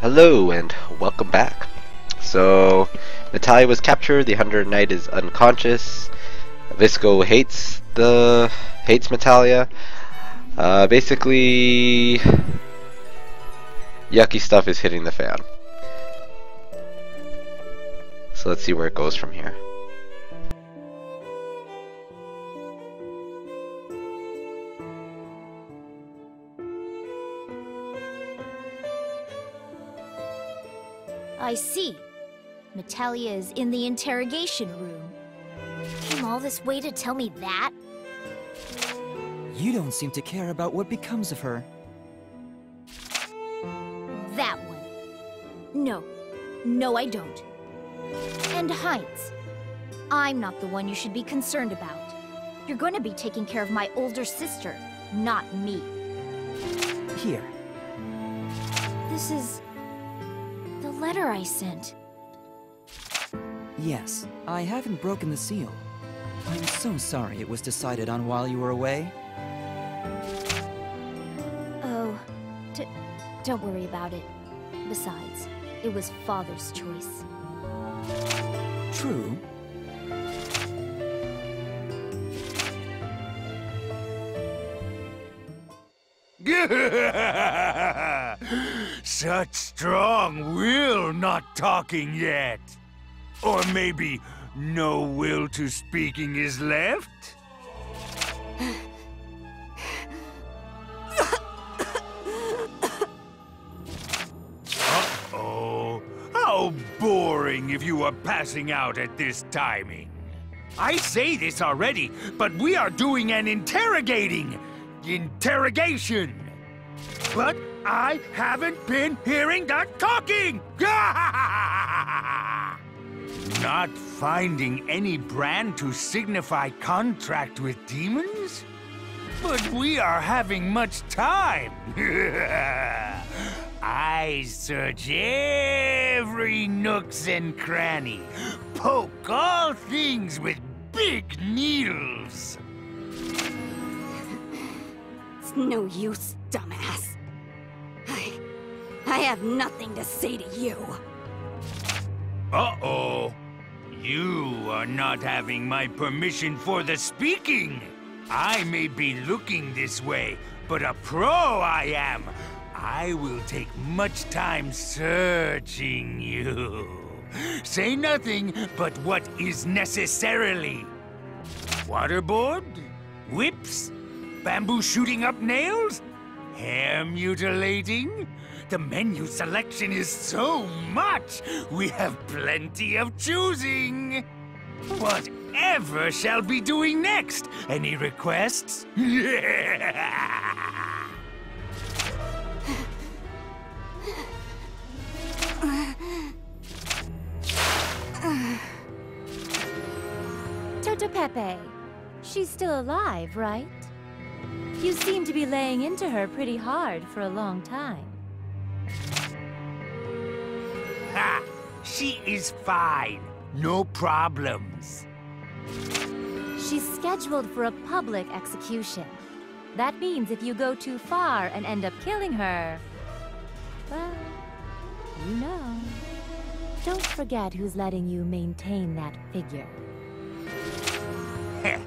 Hello and welcome back. So, Natalia was captured, the Hunter Knight is unconscious, Visco hates Natalia. Basically, yucky stuff is hitting the fan. So let's see where it goes from here. I see. Natalia is in the interrogation room. Came all this way to tell me that? You don't seem to care about what becomes of her. That one. No, I don't. And Heinz, I'm not the one you should be concerned about. You're going to be taking care of my older sister, not me. Here. This is the letter I sent. Yes, I haven't broken the seal. I'm so sorry it was decided on while you were away. Oh, don't worry about it. Besides, it was Father's choice. True. Such strong will not talking yet. Or maybe no will to speaking is left? Uh-oh. How boring if you were passing out at this timing. I say this already, but we are doing an interrogation. But I haven't been hearing that talking! Not finding any brand to signify contract with demons? But we are having much time. I search every nooks and cranny, poke all things with big needles. It's no use, dumbass. I have nothing to say to you. Uh-oh. You are not having my permission for the speaking. I may be looking this way, but a pro I am. I will take much time searching you. Say nothing but what is necessarily. Waterboard? Whips? Bamboo shooting up nails? Hair mutilating? The menu selection is so much, we have plenty of choosing. Whatever shall be doing next? Any requests? Toto Pepe, she's still alive, right? You seem to be laying into her pretty hard for a long time. Ha! She is fine. No problems. She's scheduled for a public execution. That means if you go too far and end up killing her, well, you know. Don't forget who's letting you maintain that figure. Heh.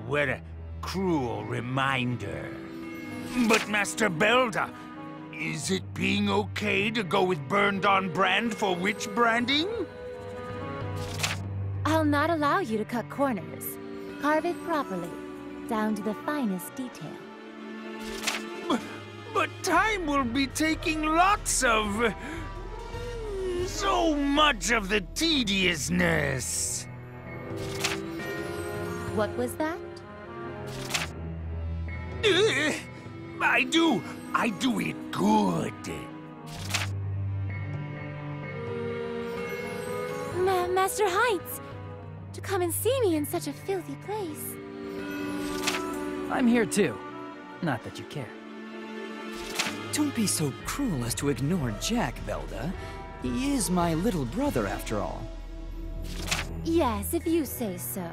What a cruel reminder. But Master Belda, is it being okay to go with burned on brand for witch branding? I'll not allow you to cut corners. Carve it properly, down to the finest detail. But time will be taking lots of... so much of the tediousness. What was that? I do it good. Master Heights! To come and see me in such a filthy place. I'm here too. Not that you care. Don't be so cruel as to ignore Jack, Velda. He is my little brother, after all. Yes, if you say so.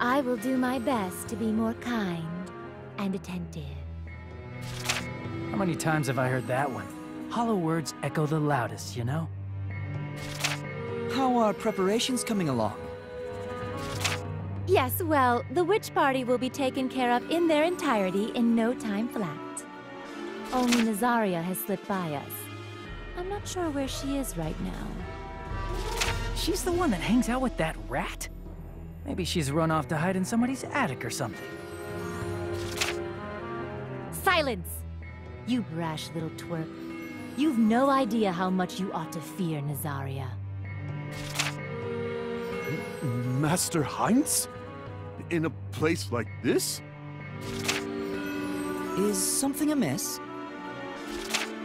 I will do my best to be more kind and attentive. How many times have I heard that one? Hollow words echo the loudest, you know? How are preparations coming along? Yes, well, the witch party will be taken care of in their entirety in no time flat. Only Nazaria has slipped by us. I'm not sure where she is right now. She's the one that hangs out with that rat? Maybe she's run off to hide in somebody's attic or something. Silence! You brash little twerp. You've no idea how much you ought to fear Nazaria. Master Heinz? In a place like this? Is something amiss?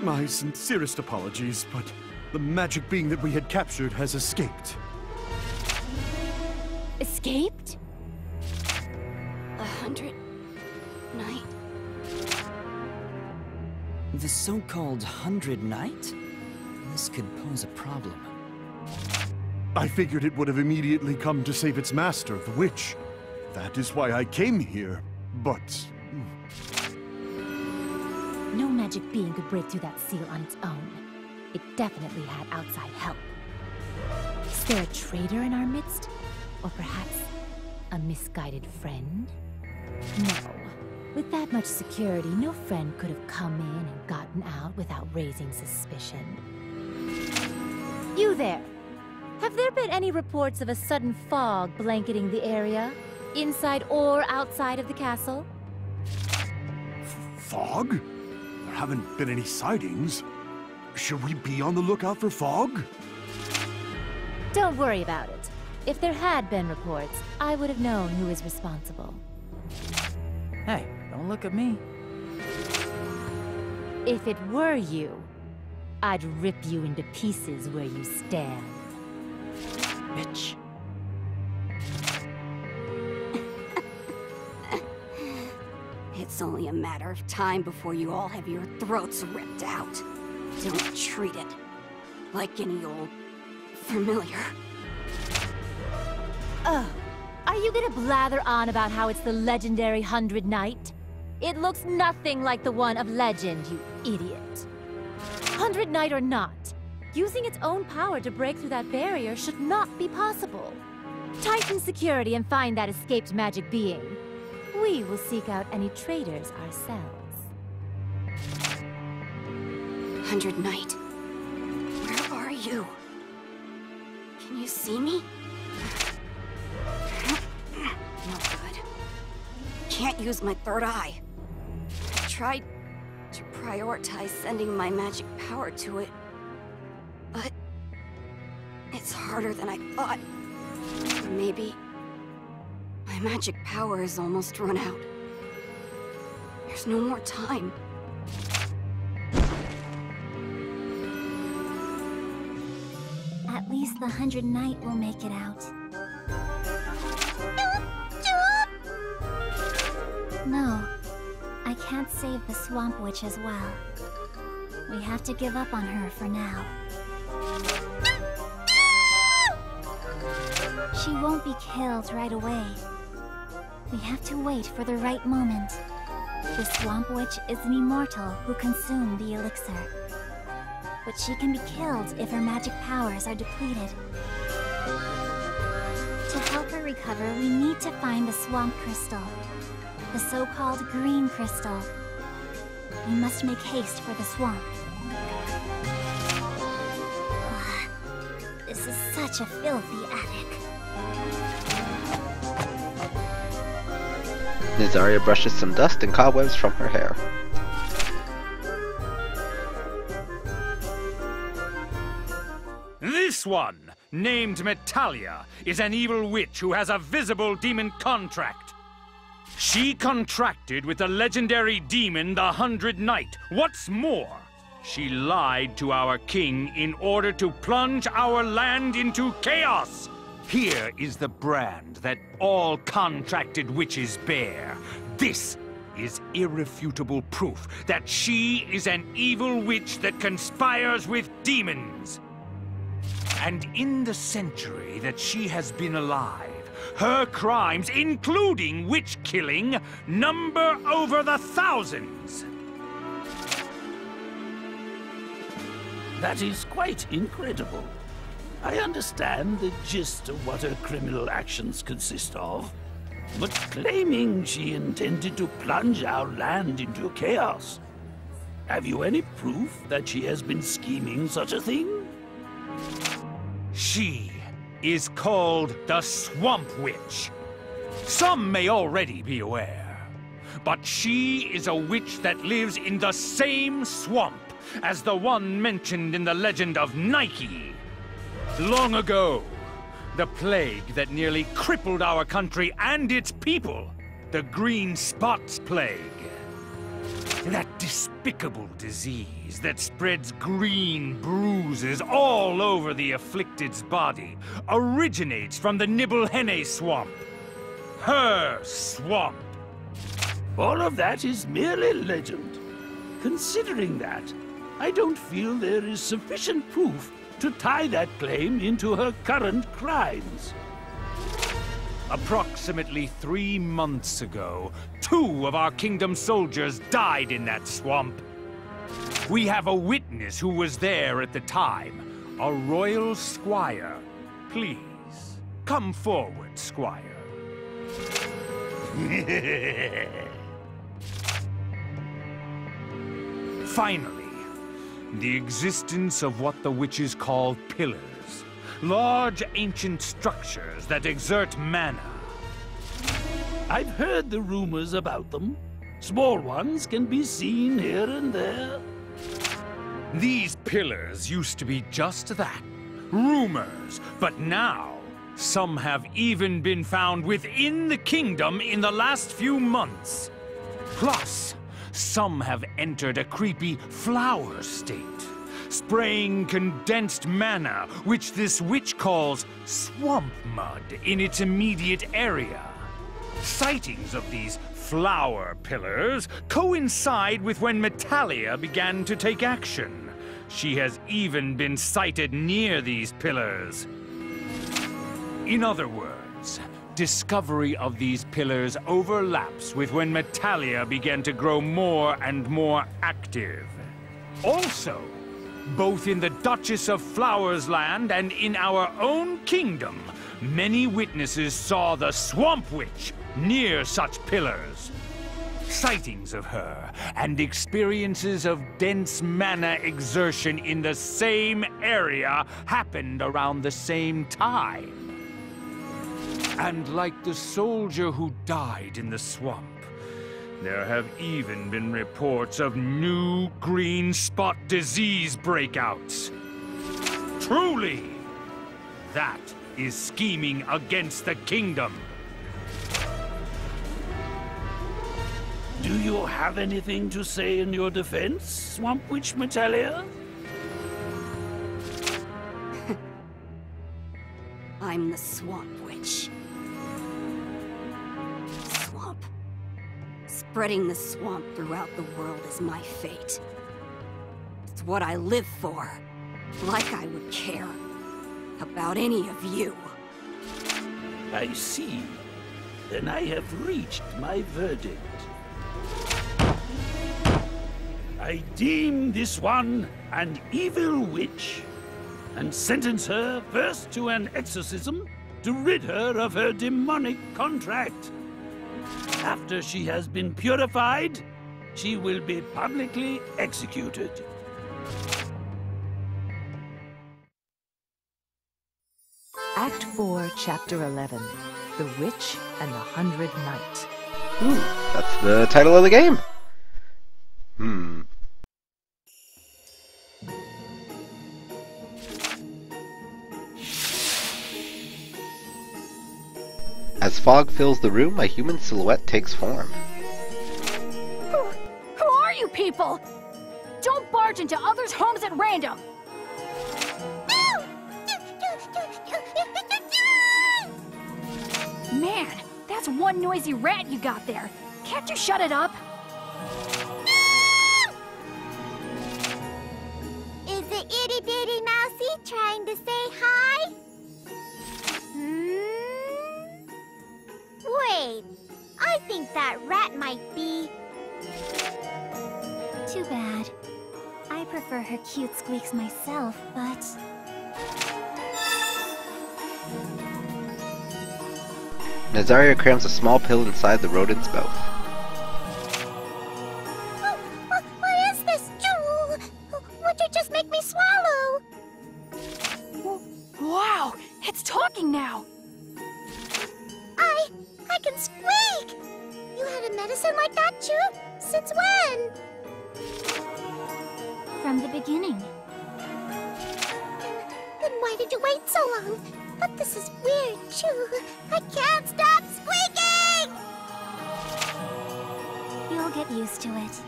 My sincerest apologies, but the magic being that we had captured has escaped. Escaped? 100 Knight? The so-called 100 Knight? This could pose a problem. I figured it would have immediately come to save its master, the witch. That is why I came here, but... No magic being could break through that seal on its own. It definitely had outside help. Is there a traitor in our midst? Or perhaps a misguided friend? No. With that much security, no friend could have come in and gotten out without raising suspicion. You there! Have there been any reports of a sudden fog blanketing the area? Inside or outside of the castle? Fog? There haven't been any sightings. Should we be on the lookout for fog? Don't worry about it. If there had been reports, I would have known who is responsible. Hey, don't look at me. If it were you, I'd rip you into pieces where you stand. Bitch. It's only a matter of time before you all have your throats ripped out. Don't treat it like any old familiar. Oh, are you gonna blather on about how it's the legendary 100 Knight? It looks nothing like the one of legend, you idiot. 100 Knight or not, using its own power to break through that barrier should not be possible. Tighten security and find that escaped magic being. We will seek out any traitors ourselves. 100 Knight, where are you? Can you see me? No good. Can't use my third eye. I tried to prioritize sending my magic power to it, but it's harder than I thought. Or maybe my magic power is almost run out. There's no more time. At least the 100 Knight will make it out. No, I can't save the Swamp Witch as well. We have to give up on her for now. She won't be killed right away. We have to wait for the right moment. The Swamp Witch is an immortal who consumed the elixir. But she can be killed if her magic powers are depleted. To help her recover, we need to find the Swamp Crystal. The so-called Green Crystal. We must make haste for the swamp. This is such a filthy attic. Nazaria brushes some dust and cobwebs from her hair. This one, named Metalia, is an evil witch who has a visible demon contract. She contracted with the legendary demon, the 100 Knight. What's more, she lied to our king in order to plunge our land into chaos. Here is the brand that all contracted witches bear. This is irrefutable proof that she is an evil witch that conspires with demons. And in the century that she has been alive, her crimes, including witch-killing, number over the thousands. That is quite incredible. I understand the gist of what her criminal actions consist of, but claiming she intended to plunge our land into chaos. Have you any proof that she has been scheming such a thing? She is called the Swamp Witch. Some may already be aware, but she is a witch that lives in the same swamp as the one mentioned in the legend of Nike. Long ago, the plague that nearly crippled our country and its people, the Green Spots Plague. That despicable disease that spreads green bruises all over the afflicted's body originates from the Nibelhenne swamp. Her swamp. All of that is merely legend. Considering that, I don't feel there is sufficient proof to tie that claim into her current crimes. Approximately 3 months ago, 2 of our kingdom soldiers died in that swamp. We have a witness who was there at the time, a royal squire. Please, come forward, squire. Finally, the existence of what the witches call pillars. Large ancient structures that exert mana. I've heard the rumors about them. Small ones can be seen here and there. These pillars used to be just that, rumors, but now some have even been found within the kingdom in the last few months. Plus, some have entered a creepy flower state, spraying condensed mana, which this witch calls swamp mud, in its immediate area. Sightings of these flower pillars coincide with when Metalia began to take action. She has even been sighted near these pillars. In other words, discovery of these pillars overlaps with when Metalia began to grow more and more active. Also, both in the Duchess of Flowers Land and in our own kingdom, many witnesses saw the Swamp Witch near such pillars. Sightings of her and experiences of dense mana exertion in the same area happened around the same time. And like the soldier who died in the swamp, there have even been reports of new green spot disease breakouts. Truly, that is scheming against the kingdom. Do you have anything to say in your defense, Swamp Witch Metalia? I'm the Swamp Witch. Swamp. Spreading the swamp throughout the world is my fate. It's what I live for. Like I would care about any of you. I see. Then I have reached my verdict. I deem this one an evil witch, and sentence her first to an exorcism to rid her of her demonic contract. After she has been purified, she will be publicly executed. Act 4, Chapter 11, The Witch and the 100 Knight. Ooh, that's the title of the game. As fog fills the room, a human silhouette takes form. Who are you people? Don't barge into others' homes at random! Man, that's one noisy rat you got there. Can't you shut it up? Is the itty bitty mousey trying to say hi? Wait, I think that rat might be... Too bad. I prefer her cute squeaks myself, but... Nazaria crams a small pill inside the rodent's mouth. What is this, Jewel? Would you just make me swallow? Wow, it's talking now. I can squeak! You had a medicine like that, Chew? Since when? From the beginning. Then why did you wait so long? But this is weird, Chew. I can't stop squeaking! You'll get used to it.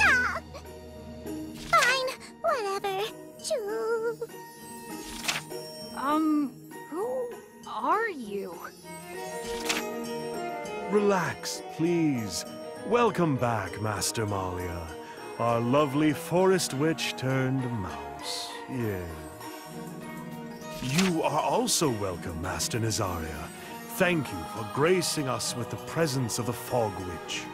Ah! Fine, whatever, Chew. Who are you? Relax, please. Welcome back, Master Malia. Our lovely forest witch turned mouse. Yeah. You are also welcome, Master Nazaria. Thank you for gracing us with the presence of the Fog Witch.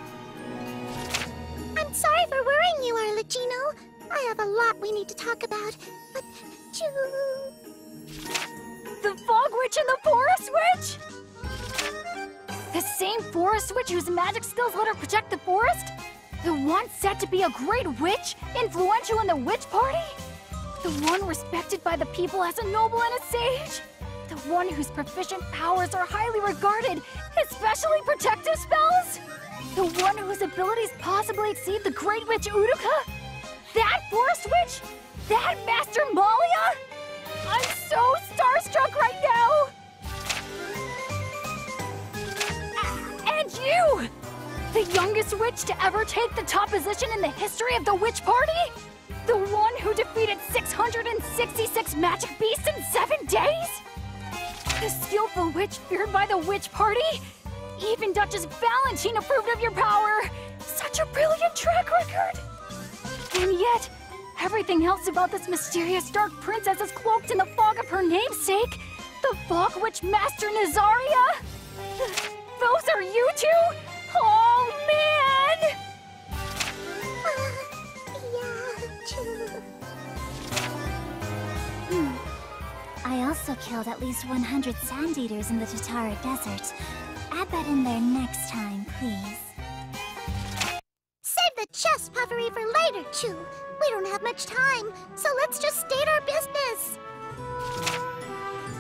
I'm sorry for worrying you, Arlecchino. I have a lot we need to talk about, but Chew... The Fog Witch and the Forest Witch? The same Forest Witch whose magic skills let her protect the forest? The one said to be a great witch, influential in the witch party? The one respected by the people as a noble and a sage? The one whose proficient powers are highly regarded, especially protective spells? The one whose abilities possibly exceed the great witch Uruka? That Forest Witch? That Master Malia? I'm so starstruck right now! And you! The youngest witch to ever take the top position in the history of the witch party? The one who defeated 666 magic beasts in 7 days? The skillful witch feared by the witch party? Even Duchess Valentine approved of your power! Such a brilliant track record! And yet, everything else about this mysterious dark princess is cloaked in the fog of her namesake, the Fog Witch Master Nazaria! Those are you two? Oh, man! I also killed at least 100 sand eaters in the Tatara Desert. Add that in there next time, please. Save the chest puffery for later, Chew. We don't have much time, so let's just state our business.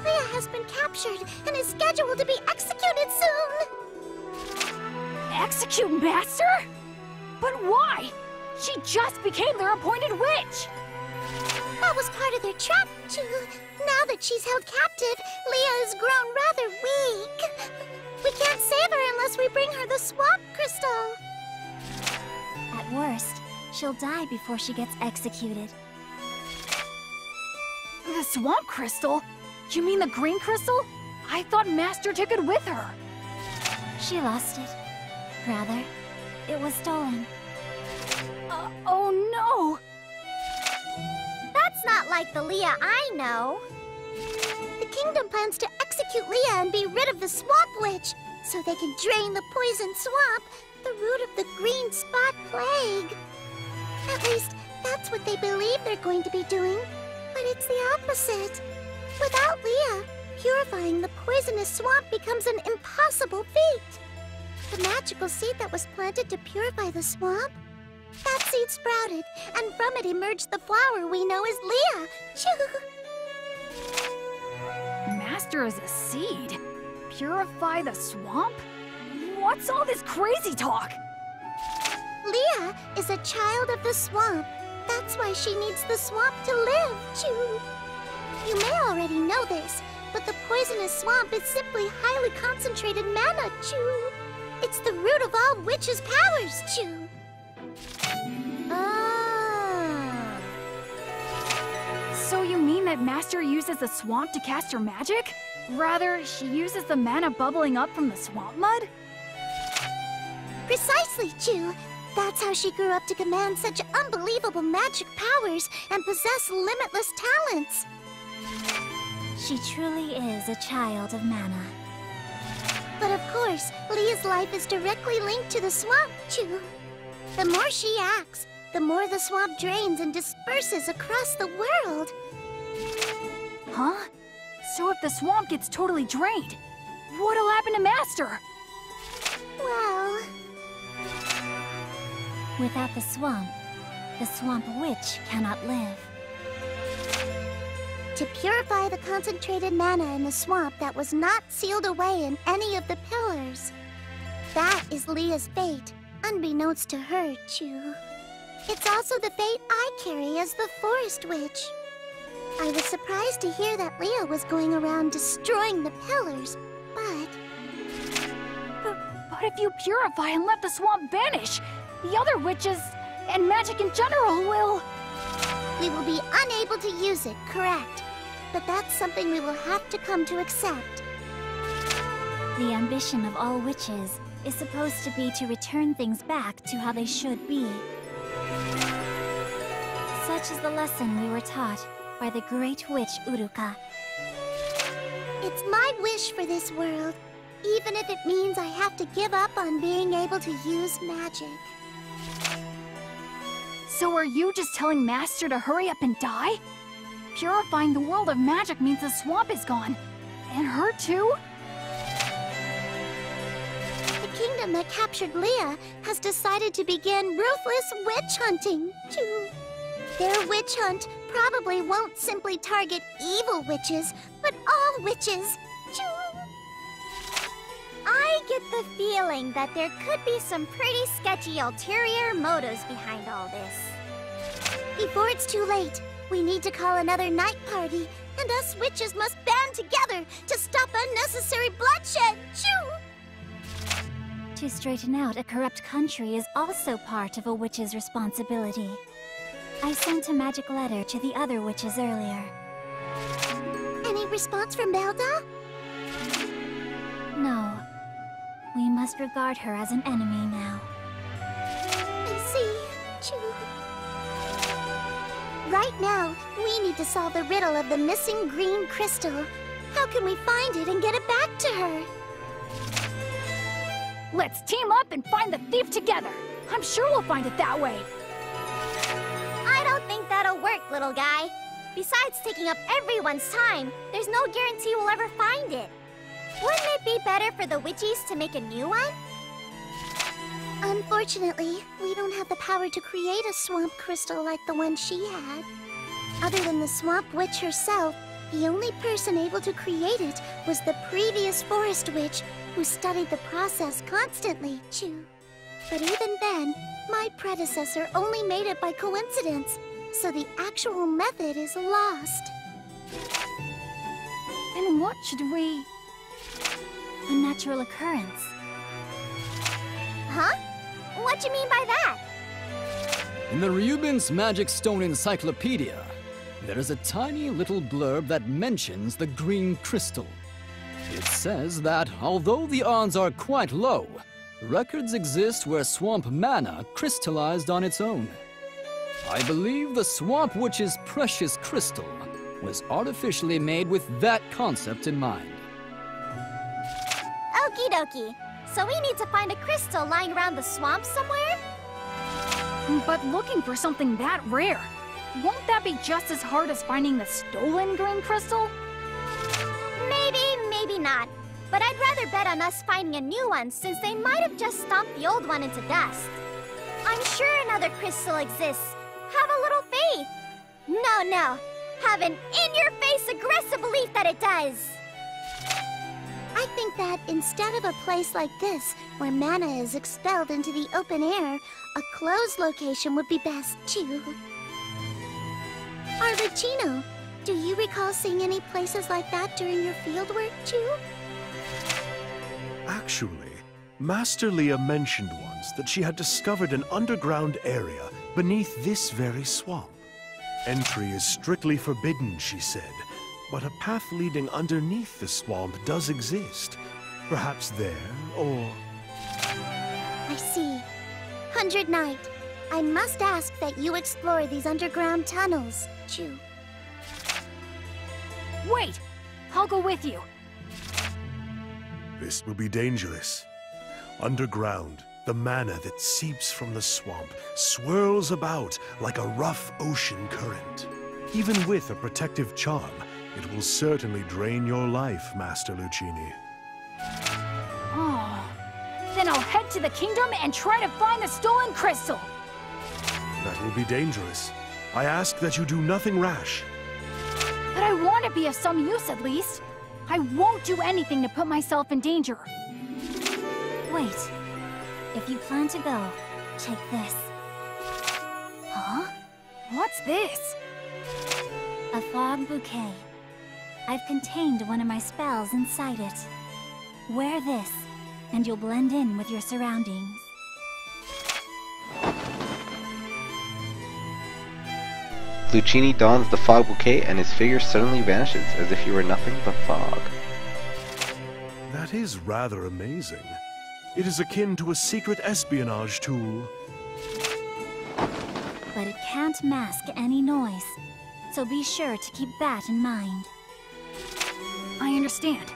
Leah has been captured and is scheduled to be executed soon. Execute Master? But why? She just became their appointed witch! That was part of their trap, Chew. Now that she's held captive, Leah has grown rather weak. We can't save her unless we bring her the swamp crystal. At worst, she'll die before she gets executed. The swamp crystal? You mean the green crystal? I thought Master took it with her. She lost it. Rather, it was stolen. Oh no! That's not like the Leah I know. The kingdom plans to execute Leah and be rid of the Swamp Witch, so they can drain the poison swamp, the root of the green spot plague. At least, that's what they believe they're going to be doing. But it's the opposite. Without Leah, purifying the poisonous swamp becomes an impossible feat. The magical seed that was planted to purify the swamp, that seed sprouted, and from it emerged the flower we know as Leah. Master is a seed? Purify the swamp? What's all this crazy talk? Leah is a child of the swamp. That's why she needs the swamp to live, Chew. You may already know this, but the poisonous swamp is simply highly concentrated mana, Chew. It's the root of all witches' powers, Chew. So you mean that Master uses the swamp to cast her magic? Rather, she uses the mana bubbling up from the swamp mud? Precisely, Chew. That's how she grew up to command such unbelievable magic powers and possess limitless talents. She truly is a child of mana. But of course, Leah's life is directly linked to the swamp, Chew. The more she acts, the more the swamp drains and disperses across the world. Huh? So if the swamp gets totally drained, what'll happen to Master? Well... Without the Swamp Witch cannot live. To purify the concentrated mana in the swamp that was not sealed away in any of the pillars. That is Leah's fate, unbeknownst to her, Chu. It's also the fate I carry as the Forest Witch. I was surprised to hear that Leah was going around destroying the pillars, but if you purify and let the swamp vanish, the other witches and magic in general will... We will be unable to use it, correct. But that's something we will have to come to accept. The ambition of all witches is supposed to be to return things back to how they should be. Such is the lesson we were taught by the great witch Uruka. It's my wish for this world, even if it means I have to give up on being able to use magic. So are you just telling Master to hurry up and die? Purifying the world of magic means the swamp is gone. And her too? The kingdom that captured Leah has decided to begin ruthless witch hunting, too. Their witch hunt probably won't simply target evil witches, but all witches, too. I get the feeling that there could be some pretty sketchy ulterior motives behind all this. Before it's too late, we need to call another night party, and us witches must band together to stop unnecessary bloodshed, Choo! To straighten out a corrupt country is also part of a witch's responsibility. I sent a magic letter to the other witches earlier. Any response from Belda? No. We must regard her as an enemy now. I see, Choo. Right now, we need to solve the riddle of the missing green crystal. How can we find it and get it back to her? Let's team up and find the thief together. I'm sure we'll find it that way. I don't think that'll work, little guy. Besides taking up everyone's time, there's no guarantee we'll ever find it. Wouldn't it be better for the witches to make a new one? Unfortunately, we don't have the power to create a swamp crystal like the one she had. Other than the Swamp Witch herself, the only person able to create it was the previous Forest Witch, who studied the process constantly, Choo. But even then, my predecessor only made it by coincidence, so the actual method is lost. Then what should we... A natural occurrence. Huh? What do you mean by that? In the Ryubin's Magic Stone Encyclopedia, there is a tiny little blurb that mentions the green crystal. It says that, although the odds are quite low, records exist where swamp mana crystallized on its own. I believe the Swamp Witch's precious crystal was artificially made with that concept in mind. Okie dokie. So we need to find a crystal lying around the swamp somewhere? But looking for something that rare, won't that be just as hard as finding the stolen green crystal? Maybe, maybe not. But I'd rather bet on us finding a new one, since they might have just stomped the old one into dust. I'm sure another crystal exists. Have a little faith. No. Have an in-your-face aggressive belief that it does. I think that instead of a place like this, where mana is expelled into the open air, a closed location would be best, too. Arlecchino, do you recall seeing any places like that during your fieldwork, too? Actually, Master Leah mentioned once that she had discovered an underground area beneath this very swamp. Entry is strictly forbidden, she said, but a path leading underneath the swamp does exist. Perhaps there, or... I see. 100 Knight, I must ask that you explore these underground tunnels, Chu. Wait! I'll go with you. This will be dangerous. Underground, The mana that seeps from the swamp swirls about like a rough ocean current. Even with a protective charm, it will certainly drain your life, Master Lucini. Oh, then I'll head to the kingdom and try to find the stolen crystal. That will be dangerous. I ask that you do nothing rash. But I want to be of some use at least. I won't do anything to put myself in danger. Wait. If you plan to go, take this. Huh? What's this? A fog bouquet. I've contained one of my spells inside it. Wear this, and you'll blend in with your surroundings. Lucini dons the fog bouquet and his figure suddenly vanishes as if he were nothing but fog. That is rather amazing. It is akin to a secret espionage tool. But it can't mask any noise, so be sure to keep that in mind. I understand.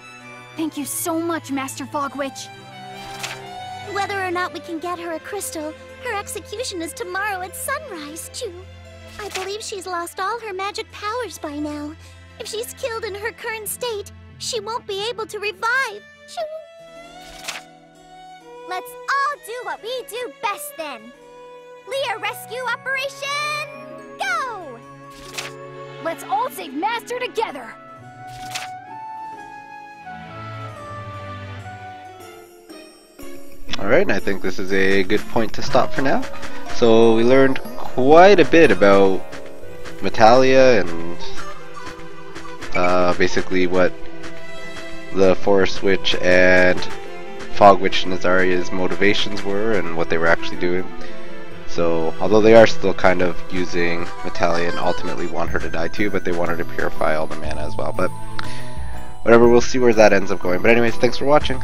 Thank you so much, Master Fog Witch. Whether or not we can get her a crystal, her execution is tomorrow at sunrise, too. I believe she's lost all her magic powers by now. If she's killed in her current state, she won't be able to revive. Let's all do what we do best then. Leah Rescue Operation, go! Let's all save Master together! Alright, and I think this is a good point to stop for now. So we learned quite a bit about Metallia and basically what the Forest Witch and Fog Witch Nazaria's motivations were and what they were actually doing. So, although they are still kind of using Metallia and ultimately want her to die too, but they want her to purify all the mana as well. But whatever, we'll see where that ends up going. But anyways, thanks for watching.